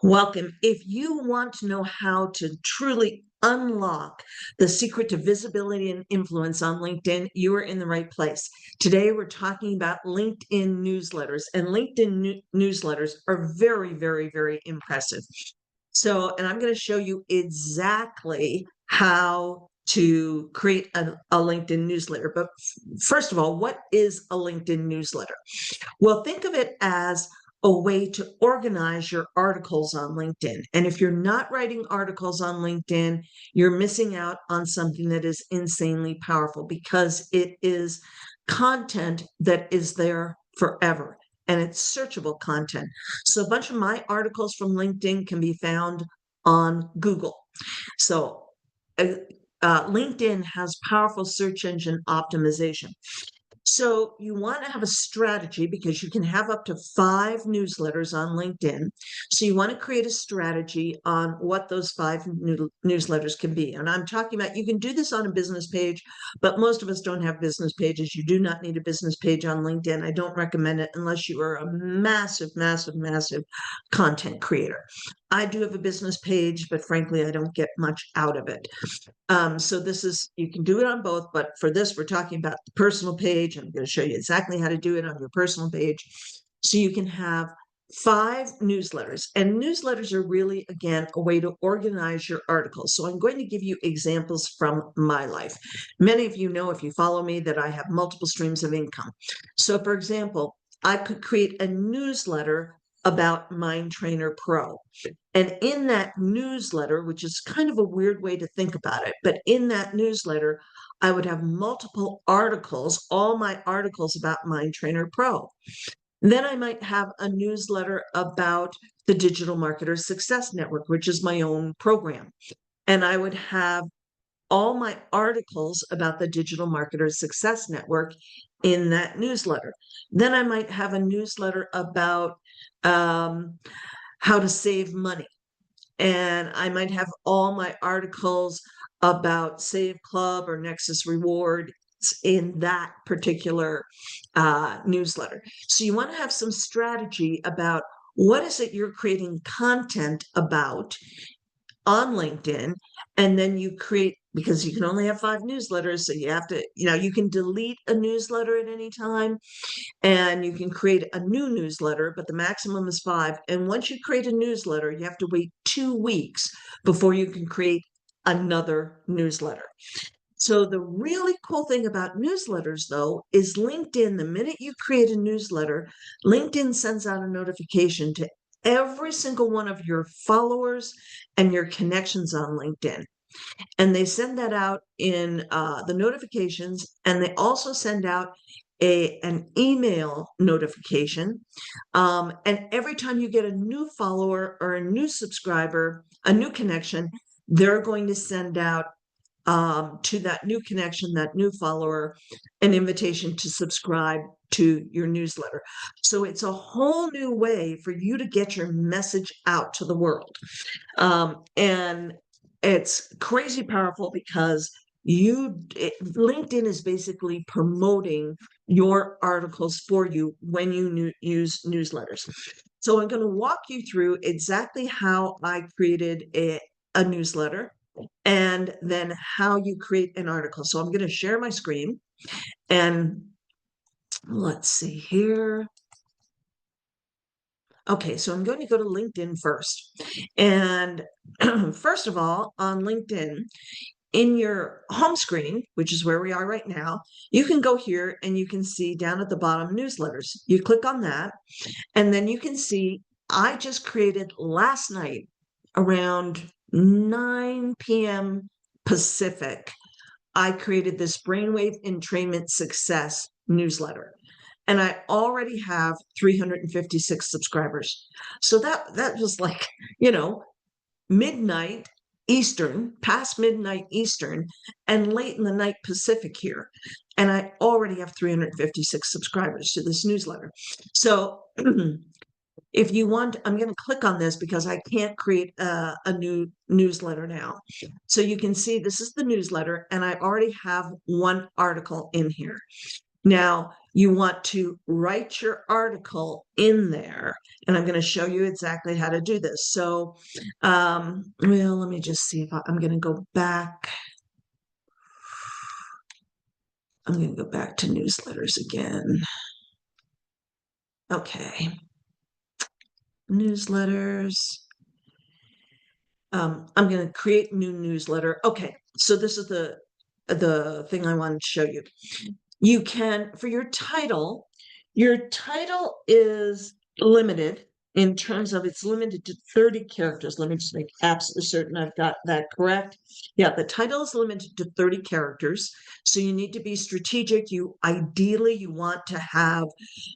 Welcome. If you want to know how to truly unlock the secret to visibility and influence on LinkedIn, you are in the right place. Today, we're talking about LinkedIn newsletters, and LinkedIn newsletters are very, very, very impressive. And I'm going to show you exactly how to create a LinkedIn newsletter. But first of all, what is a LinkedIn newsletter? Well, think of it as a way to organize your articles on LinkedIn. And if you're not writing articles on LinkedIn, you're missing out on something that is insanely powerful because it is content that is there forever and it's searchable content. So a bunch of my articles from LinkedIn can be found on Google. So LinkedIn has powerful search engine optimization. So you want to have a strategy because you can have up to 5 newsletters on LinkedIn. So you want to create a strategy on what those 5 newsletters can be. And I'm talking about, you can do this on a business page, but most of us don't have business pages. You do not need a business page on LinkedIn. I don't recommend it unless you are a massive, massive, massive content creator. I do have a business page, but frankly, I don't get much out of it. So this is, you can do it on both, but for this, we're talking about the personal page. I'm going to show you exactly how to do it on your personal page. So you can have 5 newsletters, and newsletters are really, again, a way to organize your articles. So I'm going to give you examples from my life. Many of you know, if you follow me, that I have multiple streams of income. So for example, I could create a newsletter about Mind Trainer Pro. And in that newsletter, which is kind of a weird way to think about it, but in that newsletter, I would have multiple articles, all my articles about Mind Trainer Pro. Then I might have a newsletter about the Digital Marketer Success Network, which is my own program. And I would have all my articles about the Digital Marketer Success Network in that newsletter. Then I might have a newsletter about how to save money. And I might have all my articles about Save Club or Nexus Reward in that particular newsletter. So you want to have some strategy about what is it you're creating content about on LinkedIn, and then you create, because you can only have 5 newsletters, so you have to, you can delete a newsletter at any time, and you can create a new newsletter, but the maximum is 5. And once you create a newsletter, you have to wait 2 weeks before you can create another newsletter. So the really cool thing about newsletters, though, is LinkedIn, the minute you create a newsletter, LinkedIn sends out a notification to every single one of your followers and your connections on LinkedIn. And they send that out in the notifications, and they also send out an email notification. And every time you get a new follower or a new subscriber, a new connection, they're going to send out to that new connection, that new follower, an invitation to subscribe to your newsletter. So it's a whole new way for you to get your message out to the world. And it's crazy powerful because LinkedIn is basically promoting your articles for you when you use newsletters. So I'm going to walk you through exactly how I created a newsletter and then how you create an article. So I'm going to share my screen, and let's see here. Okay, so I'm going to go to LinkedIn first. And first of all, on LinkedIn, in your home screen, which is where we are right now, you can go here and you can see down at the bottom newsletters. You click on that, and then you can see I just created last night around 9 p.m. Pacific. I created this Brainwave Entrainment Success newsletter, and I already have 356 subscribers. So that was like, midnight Eastern, past midnight Eastern, and late in the night Pacific here. And I already have 356 subscribers to this newsletter. So if you want, I'm going to click on this because I can't create a new newsletter now. So you can see this is the newsletter, and I already have one article in here. Now, you want to write your article in there, and I'm going to show you exactly how to do this. So, well, let me just see if I'm going to go back. I'm going to go back to newsletters again. Okay. Newsletters. I'm going to create new newsletter. Okay, so this is the thing I wanted to show you. You can, for your title is limited in terms of it's limited to 30 characters. Let me just make absolutely certain I've got that correct. Yeah, the title is limited to 30 characters. So you need to be strategic. You want to have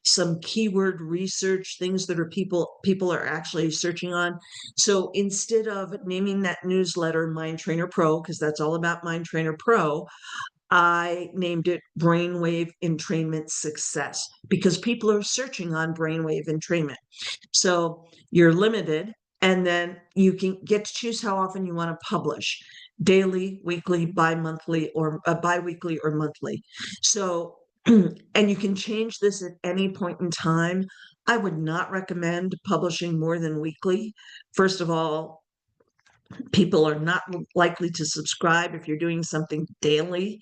some keyword research, things that are people are actually searching on. So instead of naming that newsletter Mind Trainer Pro, because that's all about Mind Trainer Pro, I named it Brainwave Entrainment Success because people are searching on brainwave entrainment. So you're limited, and then you can get to choose how often you want to publish: daily, weekly, bi-monthly, or bi-weekly or monthly. So, and you can change this at any point in time. I would not recommend publishing more than weekly. First of all, people are not likely to subscribe if you're doing something daily.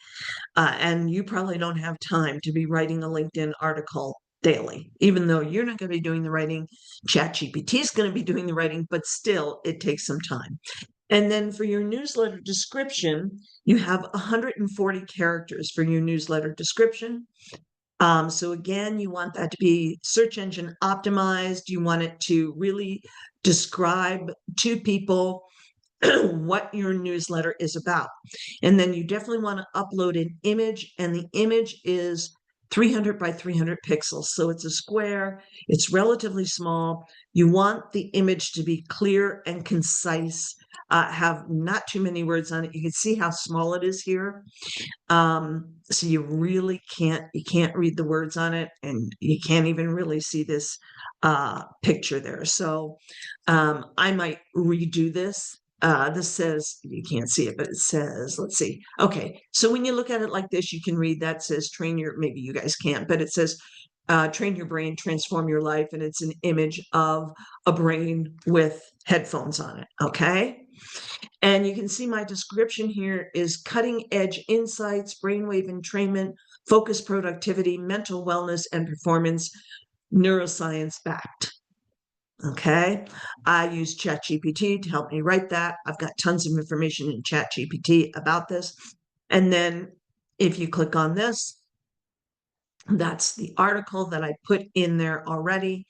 And you probably don't have time to be writing a LinkedIn article daily, even though you're not going to be doing the writing. ChatGPT is going to be doing the writing, but still, it takes some time. And then for your newsletter description, you have 140 characters for your newsletter description. So again, you want that to be search engine optimized. You want it to really describe to people what your newsletter is about. And then you definitely want to upload an image, and the image is 300 by 300 pixels. So it's a square, it's relatively small. You want the image to be clear and concise, have not too many words on it. You can see how small it is here. So you really can't read the words on it, and you can't even really see this picture there. So I might redo this. This says, you can't see it, but it says, let's see. Okay, so when you look at it like this, you can read that says maybe you guys can't, but it says train your brain, transform your life. And it's an image of a brain with headphones on it. Okay. And you can see my description here is cutting edge insights, brainwave entrainment, focus, productivity, mental wellness, and performance, neuroscience backed. Okay, I use ChatGPT to help me write that. I've got tons of information in ChatGPT about this. And then if you click on this, that's the article that I put in there already.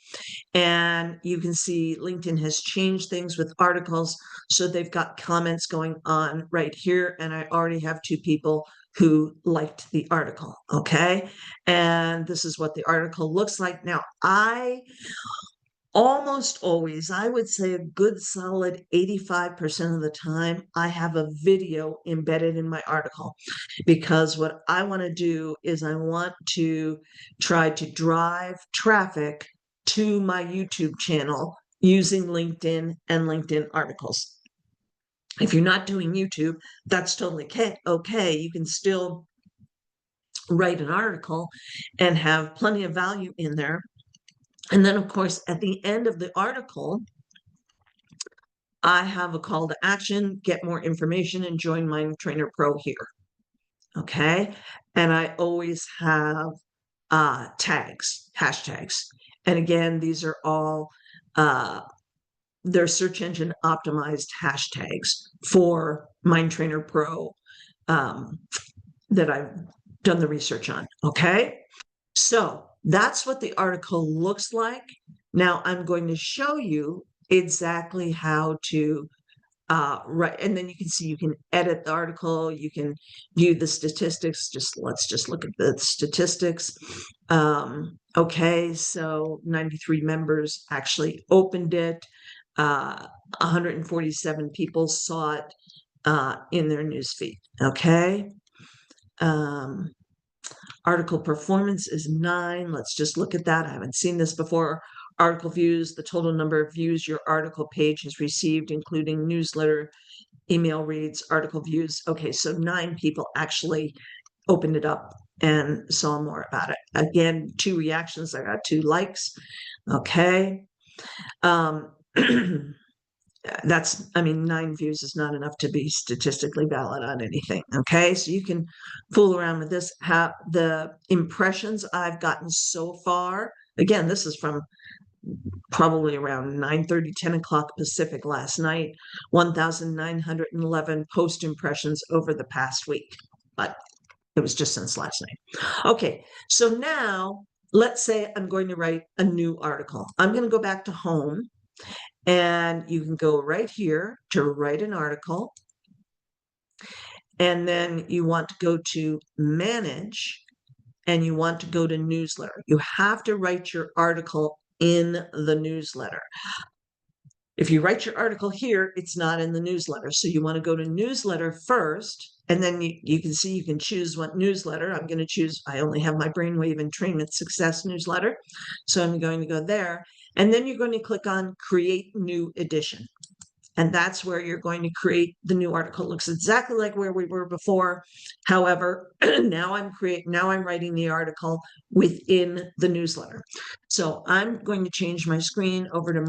And you can see LinkedIn has changed things with articles. So they've got comments going on right here. And I already have 2 people who liked the article. Okay. And this is what the article looks like. Now, almost always, I would say a good solid 85% of the time, I have a video embedded in my article, because what I want to do is I want to try to drive traffic to my YouTube channel using LinkedIn and LinkedIn articles. If you're not doing YouTube, that's totally okay. You can still write an article and have plenty of value in there. And then, of course, at the end of the article, I have a call to action: get more information and join Mind Trainer Pro here. Okay. And I always have hashtags. And again, these are all they're search engine optimized hashtags for Mind Trainer Pro that I've done the research on. Okay. So that's what the article looks like. Now I'm going to show you exactly how to write, and then you can see you can edit the article, you can view the statistics. Let's just look at the statistics. Okay, so 93 members actually opened it. 147 people saw it in their newsfeed. Okay. Article performance is 9. Let's just look at that. I haven't seen this before. Article views, the total number of views your article page has received, including newsletter, email reads, article views. Okay, so 9 people actually opened it up and saw more about it. Again, 2 reactions. I got 2 likes. Okay. I mean, 9 views is not enough to be statistically valid on anything. Okay. So you can fool around with this. How the impressions I've gotten so far, again, this is from probably around 9:30, 10 o'clock Pacific last night, 1,911 post impressions over the past week. But it was just since last night. Okay, so now let's say I'm going to write a new article. I'm going to go back to home, and you can go right here to write an article. And then you want to go to manage, and you want to go to newsletter. You have to write your article in the newsletter. If you write your article here, it's not in the newsletter. So you want to go to newsletter first, and then you can see you can choose what newsletter. I'm going to choose, I only have my Brainwave Entrainment Success newsletter. So I'm going to go there. And then you're going to click on Create New Edition. And that's where you're going to create the new article. It looks exactly like where we were before. However, now I'm writing the article within the newsletter. So I'm going to change my screen over to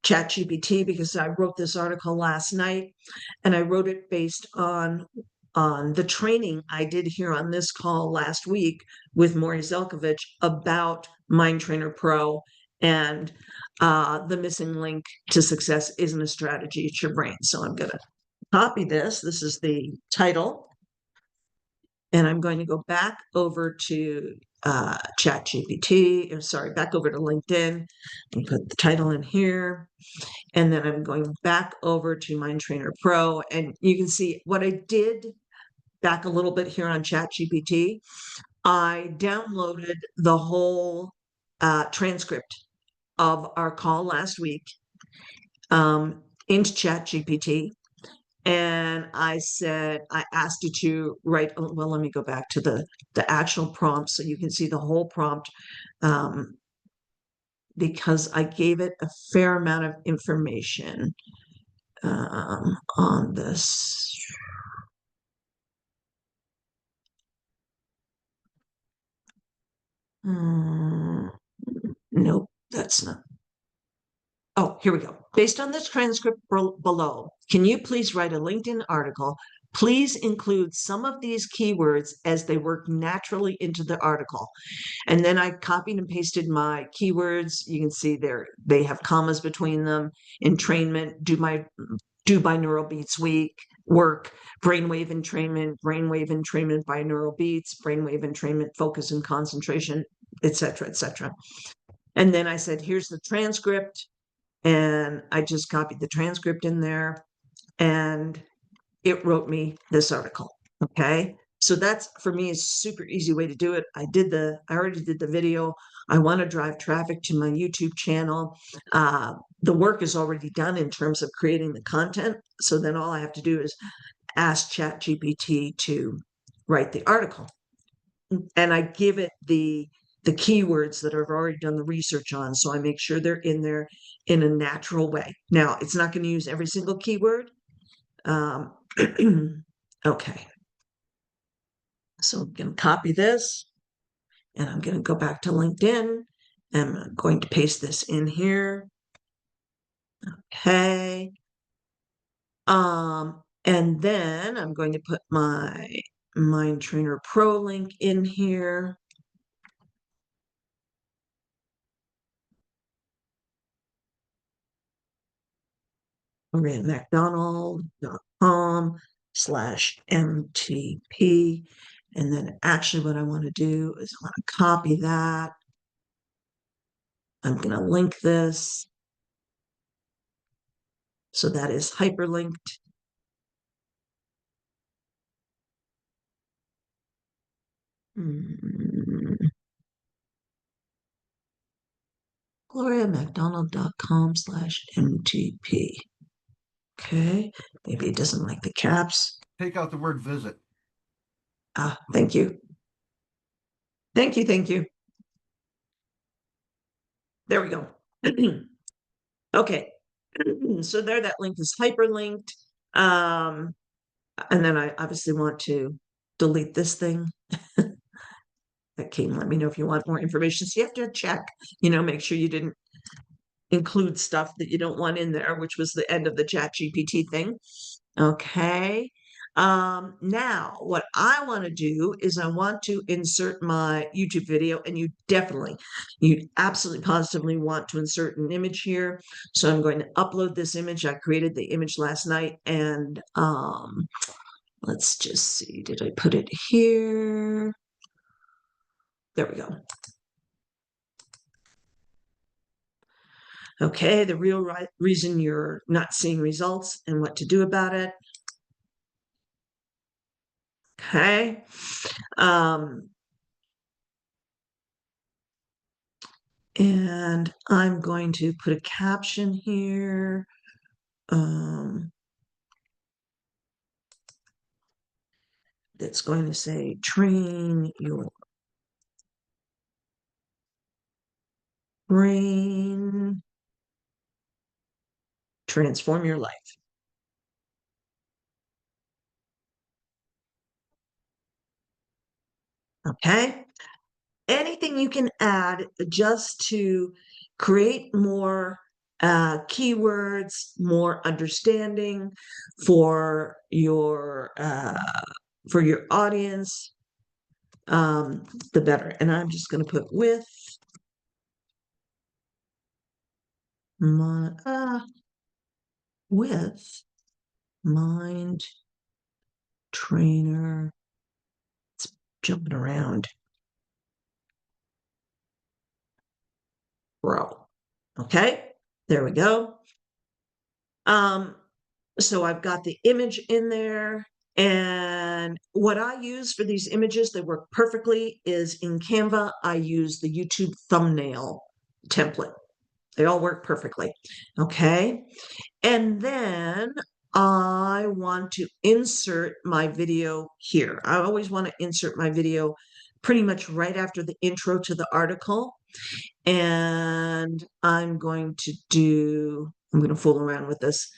ChatGPT, because I wrote this article last night, and I wrote it based on the training I did here on this call last week with Maury Zelkovich about Mind Trainer Pro and the missing link to success isn't a strategy, it's your brain. So I'm going to copy this. This is the title. And I'm going to go back over to ChatGPT, or sorry, back over to LinkedIn and put the title in here. And then I'm going back over to Mind Trainer Pro. And you can see what I did back a little bit here on ChatGPT. I downloaded the whole transcript of our call last week into ChatGPT. And I asked you to write, well, let me go back to the actual prompt so you can see the whole prompt, because I gave it a fair amount of information on this. Nope, that's not. Oh, here we go. Based on this transcript below, can you please write a LinkedIn article? Please include some of these keywords as they work naturally into the article. And then I copied and pasted my keywords. You can see they have commas between them. Entrainment, do binaural beats work, brainwave entrainment, binaural beats, brainwave entrainment, focus and concentration, etc., etc. And then I said, here's the transcript. And I just copied the transcript in there, and it wrote me this article. Okay. So that's, for me, a super easy way to do it. I already did the video. I want to drive traffic to my YouTube channel. The work is already done in terms of creating the content. So then all I have to do is ask ChatGPT to write the article. And I give it the keywords that I've already done the research on. So I make sure they're in there in a natural way. Now, it's not going to use every single keyword. Okay. So I'm going to copy this, and I'm going to go back to LinkedIn, and I'm going to paste this in here. Okay. And then I'm going to put my Mind Trainer Pro link in here. McDonald.com/MTP. And then actually what I want to do is I want to copy that. I'm going to link this. So that is hyperlinked. GloriaMcDonald.com/MTP. Okay, maybe it doesn't like the caps. Take out the word visit. Thank you. Thank you. There we go. Okay. So there, that link is hyperlinked. And then I obviously want to delete this thing. That came, let me know if you want more information. So you have to check, make sure you didn't include stuff that you don't want in there, which was the end of the ChatGPT thing. Okay. Now what I want to do is I want to insert my YouTube video, and you absolutely positively want to insert an image here. So I'm going to upload this image. I created the image last night, and let's just see, did I put it here? There we go. Okay, the real reason you're not seeing results and what to do about it. Okay. And I'm going to put a caption here. That's going to say, train your brain, transform your life. Okay. Anything you can add just to create more keywords, more understanding for your audience, the better. And I'm just going to put with mind trainer. It's jumping around. Bro. Okay, there we go. So I've got the image in there, and what I use for these images that work perfectly is in Canva, I use the YouTube thumbnail template. They all work perfectly. Okay. And then I want to insert my video here. I always want to insert my video pretty much right after the intro to the article. And I'm going to fool around with this.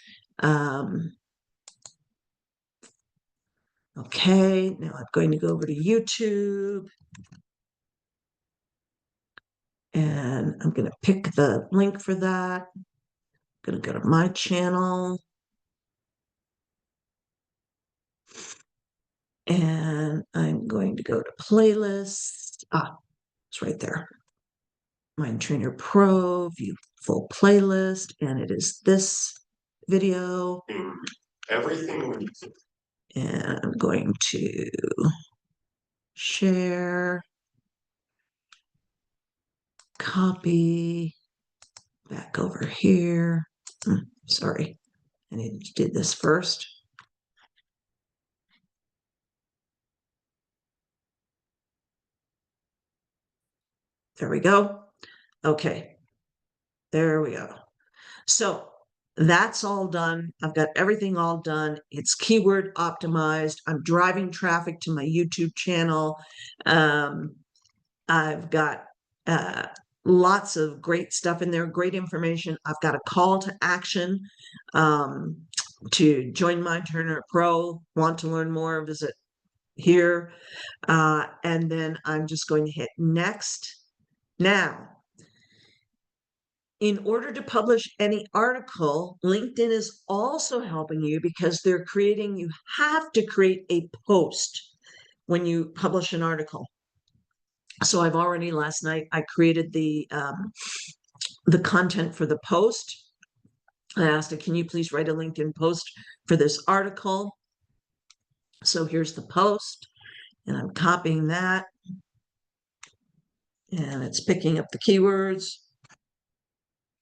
Okay, now I'm going to go over to YouTube. And I'm going to pick the link for that. I'm going to go to my channel. And I'm going to go to playlists. It's right there. Mind Trainer Pro, view full playlist, and it is this video. Everything. And I'm going to share, copy, back over here. Sorry, I need to do this first. There we go. Okay, there we go. So that's all done. I've got everything all done. It's keyword optimized. I'm driving traffic to my YouTube channel. I've got lots of great stuff in there, great information. I've got a call to action to join Mind Trainer Pro. Want to learn more, visit here. And then I'm just going to hit next. Now, in order to publish any article, LinkedIn is also helping you because you have to create a post when you publish an article. So I've already last night, I created the content for the post. I asked it, can you please write a LinkedIn post for this article? So here's the post, and I'm copying that. And it's picking up the keywords.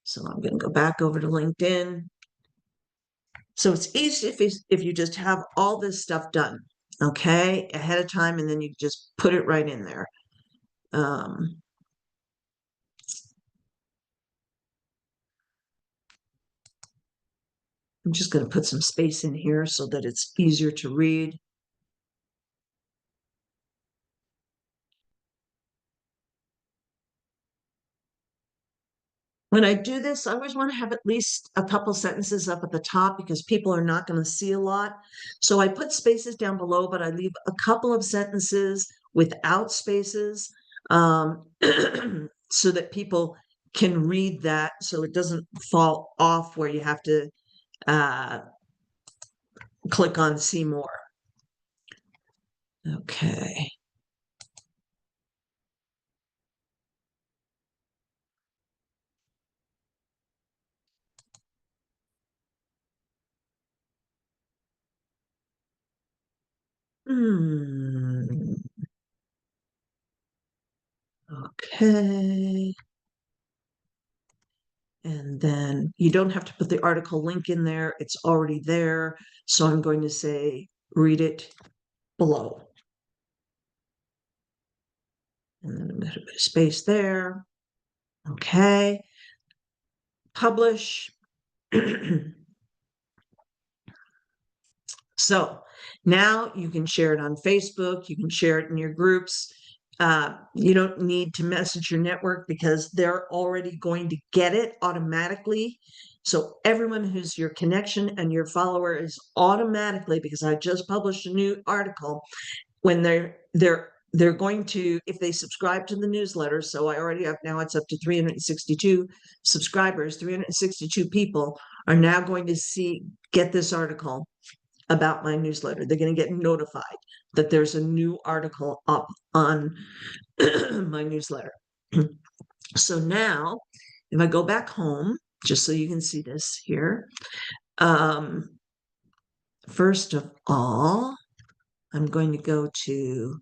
So I'm going to go back over to LinkedIn. So it's easy if you just have all this stuff done, okay, ahead of time, and then you just put it right in there. I'm just going to put some space in here so that it's easier to read. When I do this, I always want to have at least a couple sentences up at the top because people are not going to see a lot. So I put spaces down below, but I leave a couple of sentences without spaces so that people can read that so it doesn't fall off where you have to click on see more. Okay. Okay. And then you don't have to put the article link in there. It's already there. So I'm going to say, read it below. And then I'm going to put a space there. Okay. Publish. So now you can share it on Facebook. You can share it in your groups. You don't need to message your network because they're already going to get it automatically. So everyone who's your connection and your follower is automatically, because I just published a new article, when they're going to, if they subscribe to the newsletter, so I already have, now it's up to 362 subscribers, 362 people are now going to get this article about my newsletter. They're going to get notified that there's a new article up on my newsletter. So now, if I go back home, just so you can see this here, first of all, I'm going to go to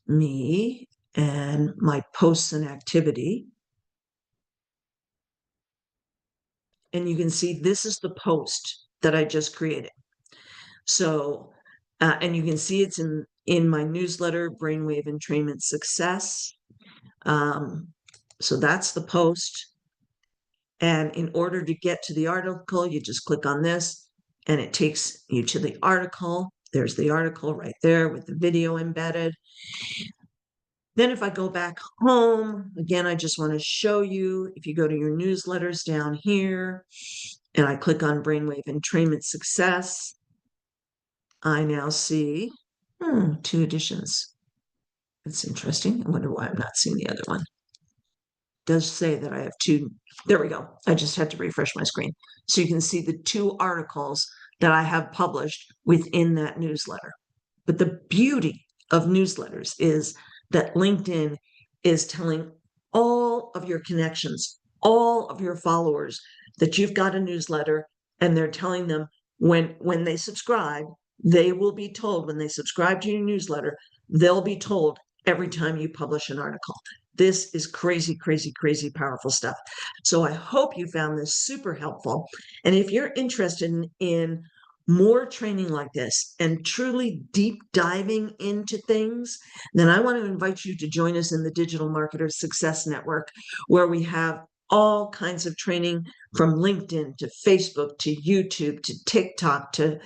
me and my posts and activity. And you can see this is the post that I just created. So, and you can see it's in my newsletter, Brainwave Entrainment Success. So that's the post. And in order to get to the article, you just click on this and it takes you to the article. There's the article right there with the video embedded. Then if I go back home, again, I just want to show you, if you go to your newsletters down here and I click on Brainwave Entrainment Success, I now see 2 editions. That's interesting. I wonder why I'm not seeing the other one. It does say that I have 2. There we go. I just had to refresh my screen. So you can see the 2 articles that I have published within that newsletter. But the beauty of newsletters is that LinkedIn is telling all of your connections, all of your followers that you've got a newsletter, and they're telling them when they subscribe, they will be told when they subscribe to your newsletter, they'll be told every time you publish an article. This is crazy, crazy, crazy powerful stuff. So I hope you found this super helpful. And if you're interested in more training like this and truly deep diving into things, then I want to invite you to join us in the Digital Marketers Success Network, where we have all kinds of training from LinkedIn to Facebook to YouTube to TikTok to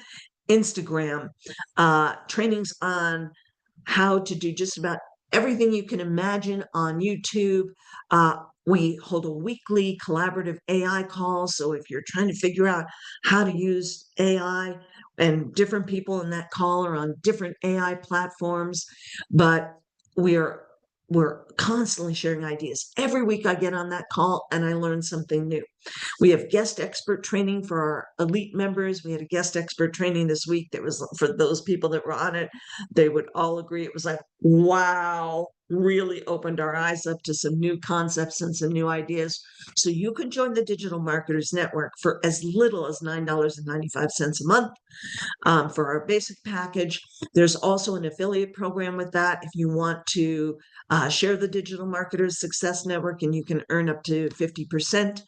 Instagram, trainings on how to do just about everything you can imagine on YouTube. We hold a weekly collaborative AI call. So if you're trying to figure out how to use AI, and different people in that call are on different AI platforms, but we're constantly sharing ideas. Every week I get on that call and I learn something new. We have guest expert training for our elite members. We had a guest expert training this week that was for those people that were on it. They would all agree it was like, wow, really opened our eyes up to some new concepts and some new ideas. So you can join the Digital Marketers Network for as little as $9.95 a month. For our basic package. There's also an affiliate program with that if you want to share the Digital Marketers Success Network, and you can earn up to 50%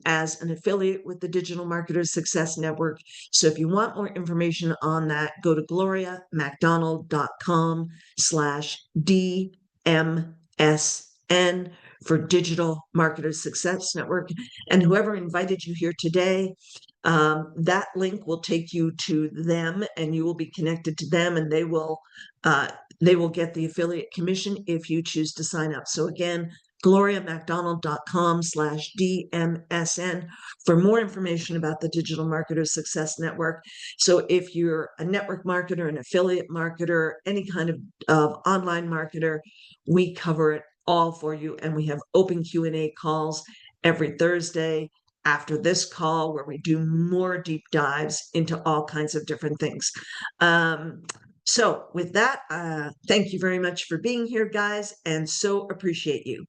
as an affiliate with the Digital Marketers Success Network. So if you want more information on that, go to gloriamacdonald.com/DMSN for Digital Marketers Success Network. And whoever invited you here today, that link will take you to them and you will be connected to them, and they will get the affiliate commission if you choose to sign up. So again, gloriamacdonald.com/DMSN for more information about the Digital Marketer Success Network. So if you're a network marketer, an affiliate marketer, any kind of online marketer, we cover it all for you. And we have open Q&A calls every Thursday after this call where we do more deep dives into all kinds of different things. So with that, thank you very much for being here, guys, and so appreciate you.